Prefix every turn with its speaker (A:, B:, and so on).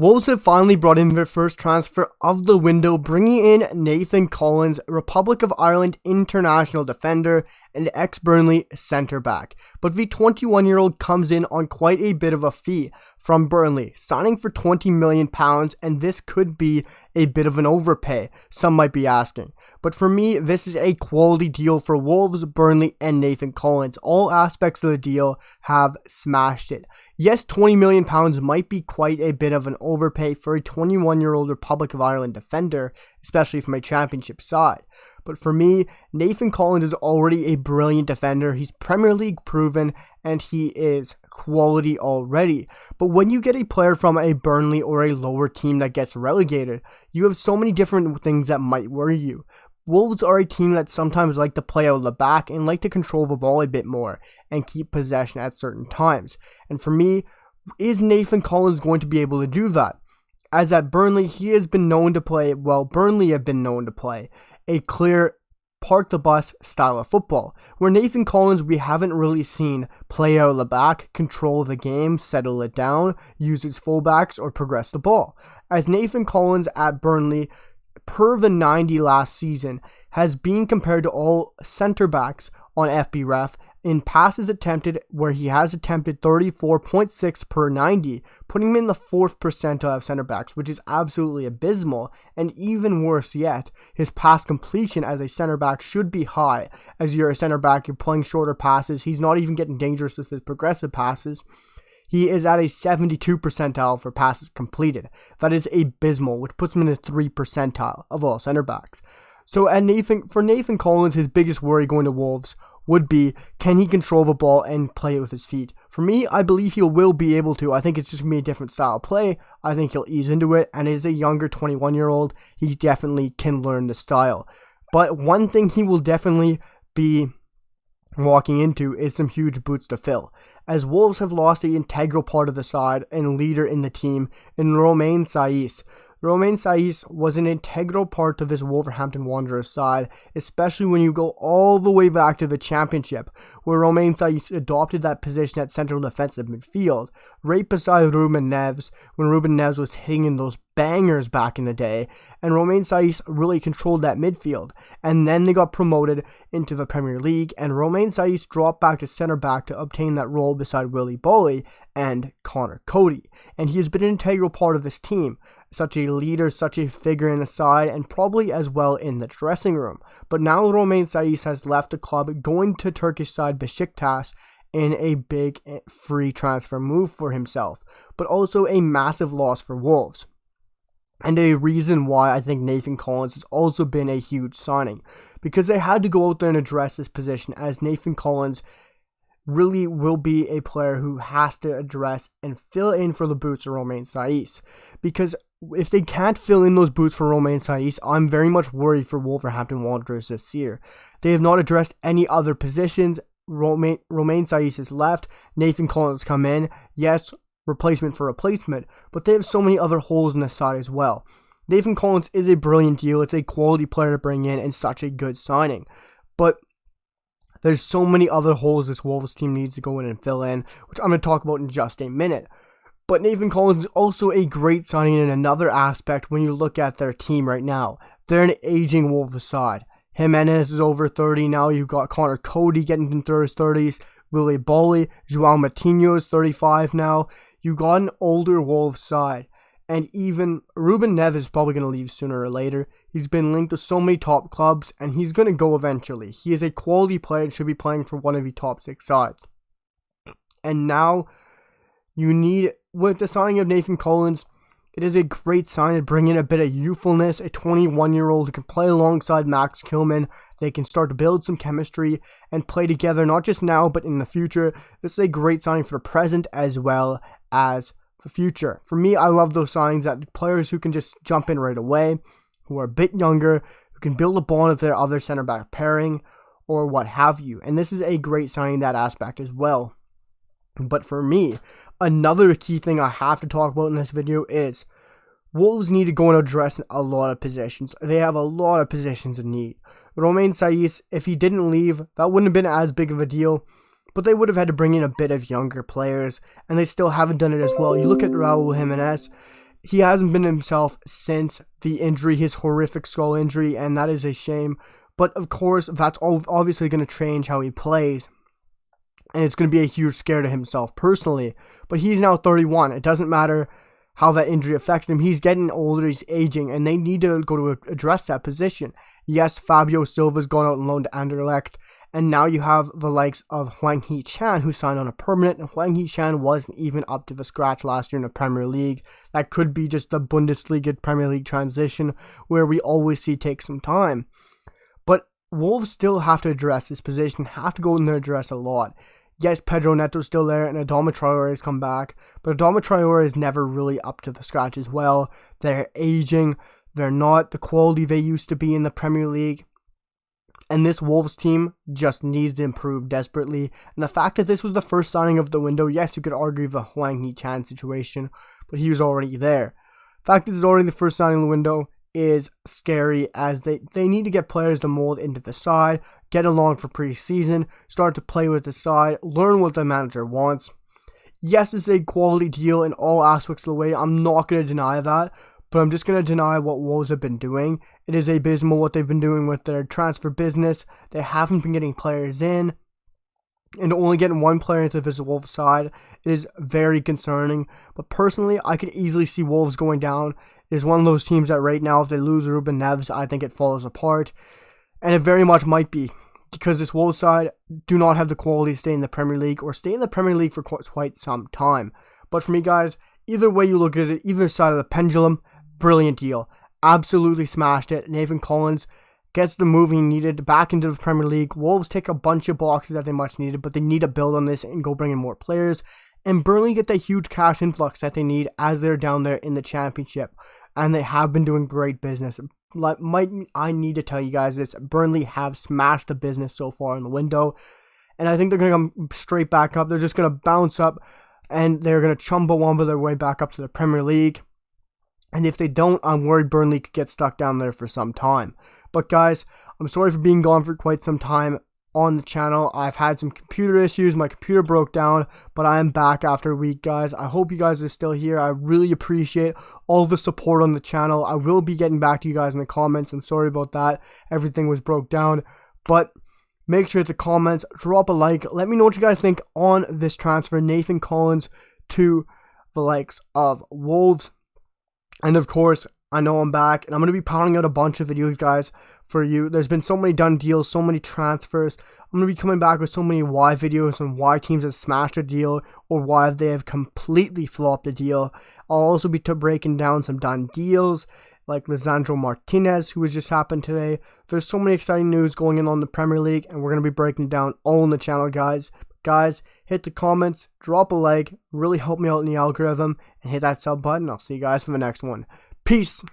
A: Wolves have finally brought in their first transfer of the window, bringing in Nathan Collins, Republic of Ireland international defender and ex-Burnley centre-back. But the 21-year-old comes in on quite a bit of a fee from Burnley, signing for £20 million, and this could be a bit of an overpay, some might be asking. But for me, this is a quality deal for Wolves, Burnley, and Nathan Collins. All aspects of the deal have smashed it. Yes, £20 million might be quite a bit of an overpay for a 21-year-old Republic of Ireland defender, especially from a championship side. But for me, Nathan Collins is already a brilliant defender. He's Premier League proven, and he is quality already. But when you get a player from a Burnley or a lower team that gets relegated, you have so many different things that might worry you. Wolves are a team that sometimes like to play out of the back and like to control the ball a bit more and keep possession at certain times. And for me, is Nathan Collins going to be able to do that? As at Burnley, he has been known to play, Burnley have been known to play a clear park the bus style of football, where Nathan Collins we haven't really seen play out of the back, control the game, settle it down, use his fullbacks, or progress the ball. As Nathan Collins at Burnley, per the 90 last season, has been compared to all centre-backs on FBref in passes attempted, where he has attempted 34.6 per 90, putting him in the 4th percentile of centre-backs, which is absolutely abysmal. And even worse yet, his pass completion as a centre-back should be high. As you're a centre-back, you're playing shorter passes. He's not even getting dangerous with his progressive passes. He is at a 72 percentile for passes completed. That is abysmal, which puts him in the 3 percentile of all centre-backs. So for Nathan Collins, his biggest worry going to Wolves would be, can he control the ball and play it with his feet? For me, I believe he will be able to. I think it's just going to be a different style of play. I think he'll ease into it, and as a younger 21-year-old, he definitely can learn the style. But one thing he will definitely be walking into is some huge boots to fill, as Wolves have lost an integral part of the side and leader in the team in Romaine Saiss. Romaine Saiss was an integral part of this Wolverhampton Wanderers side, especially when you go all the way back to the championship, where Romaine Saiss adopted that position at central defensive midfield, right beside Ruben Neves, when Ruben Neves was hitting in those bangers back in the day, and Romaine Saiss really controlled that midfield. And then they got promoted into the Premier League, and Romaine Saiss dropped back to centre back to obtain that role beside Willy Boly and Connor Cody. And he has been an integral part of this team, such a leader, such a figure in the side, and probably as well in the dressing room. But now Romaine Saiss has left the club, going to Turkish side Besiktas in a big free transfer move for himself, but also a massive loss for Wolves. And a reason why I think Nathan Collins has also been a huge signing, because they had to go out there and address this position, as Nathan Collins really will be a player who has to address and fill in for the boots of Romaine Saiss. Because if they can't fill in those boots for Romaine Saiss, I'm very much worried for Wolverhampton Wanderers this year. They have not addressed any other positions. Romaine Saiss is left. Nathan Collins come in. Yes, replacement for replacement, but they have so many other holes in the side as well. Nathan Collins is a brilliant deal. It's a quality player to bring in and such a good signing. But there's so many other holes this Wolves team needs to go in and fill in, which I'm going to talk about in just a minute. But Nathan Collins is also a great signing in another aspect when you look at their team right now. They're an aging Wolves side. Jimenez is over 30 now. You've got Connor Cody getting into his 30s. Willy Boly, João Moutinho is 35 now. You got an older Wolves side. And even Ruben Neves is probably going to leave sooner or later. He's been linked to so many top clubs, and he's going to go eventually. He is a quality player and should be playing for one of the top 6 sides. And now, you need, with the signing of Nathan Collins, it is a great sign to bring in a bit of youthfulness, a 21-year-old who can play alongside Max Kilman. They can start to build some chemistry and play together, not just now, but in the future. This is a great signing for the present as well as the future. For me, I love those signings, that players who can just jump in right away, who are a bit younger, who can build a bond with their other center-back pairing, or what have you. And this is a great signing in that aspect as well. But for me, another key thing I have to talk about in this video is Wolves need to go and address a lot of positions. They have a lot of positions in need. Romaine Saiss, if he didn't leave, that wouldn't have been as big of a deal, but they would have had to bring in a bit of younger players, and they still haven't done it as well. You look at Raul Jimenez, he hasn't been himself since the injury, his horrific skull injury, and that is a shame. But of course, that's obviously going to change how he plays, and it's going to be a huge scare to himself personally. But he's now 31. It doesn't matter how that injury affected him. He's getting older, he's aging, and they need to go to address that position. Yes, Fabio Silva's gone out on loan to Anderlecht, and now you have the likes of Hwang Hee-chan, who signed on a permanent, and Hwang Hee-chan wasn't even up to the scratch last year in the Premier League. That could be just the Bundesliga Premier League transition, where we always see take some time. But Wolves still have to address this position, have to go in there and address a lot. Yes, Pedro Neto's still there, and Adama Traore has come back, but Adama Traore is never really up to the scratch as well. They're aging, they're not the quality they used to be in the Premier League. And this Wolves team just needs to improve desperately. And the fact that this was the first signing of the window, yes, you could argue the Hwang Hee-chan situation, but he was already there. The fact that this is already the first signing of the window is scary, as they need to get players to mold into the side, get along for preseason, start to play with the side, learn what the manager wants. Yes, it's a quality deal in all aspects of the way. I'm not going to deny that. But I'm just going to deny what Wolves have been doing. It is abysmal what they've been doing with their transfer business. They haven't been getting players in, and only getting one player into this Wolves side is very concerning. But personally, I could easily see Wolves going down. It is one of those teams that right now, if they lose Ruben Neves, I think it falls apart. And it very much might be, because this Wolves side do not have the quality to stay in the Premier League, or stay in the Premier League for quite some time. But for me, guys, either way you look at it, either side of the pendulum, brilliant deal. Absolutely smashed it. Nathan Collins gets the move he needed back into the Premier League. Wolves take a bunch of boxes that they much needed, but they need to build on this and go bring in more players. And Burnley get the huge cash influx that they need as they're down there in the Championship. And they have been doing great business. I need to tell you guys this. Burnley have smashed the business so far in the window. And I think they're going to come straight back up. They're just going to bounce up, and they're going to Chumbawamba their way back up to the Premier League. And if they don't, I'm worried Burnley could get stuck down there for some time. But guys, I'm sorry for being gone for quite some time on the channel. I've had some computer issues. My computer broke down, but I am back after a week, guys. I hope you guys are still here. I really appreciate all the support on the channel. I will be getting back to you guys in the comments. I'm sorry about that. Everything was broke down. But make sure to comments, drop a like. Let me know what you guys think on this transfer, Nathan Collins to the likes of Wolves. And of course, I know I'm back, and I'm going to be pounding out a bunch of videos, guys, for you. There's been so many done deals, so many transfers. I'm going to be coming back with so many why videos on why teams have smashed a deal or why they have completely flopped a deal. I'll also be breaking down some done deals, like Lisandro Martinez, who has just happened today. There's so many exciting news going on the Premier League, and we're going to be breaking down all on the channel, guys. Guys, hit the comments, drop a like, really help me out in the algorithm, and hit that sub button. I'll see you guys for the next one. Peace.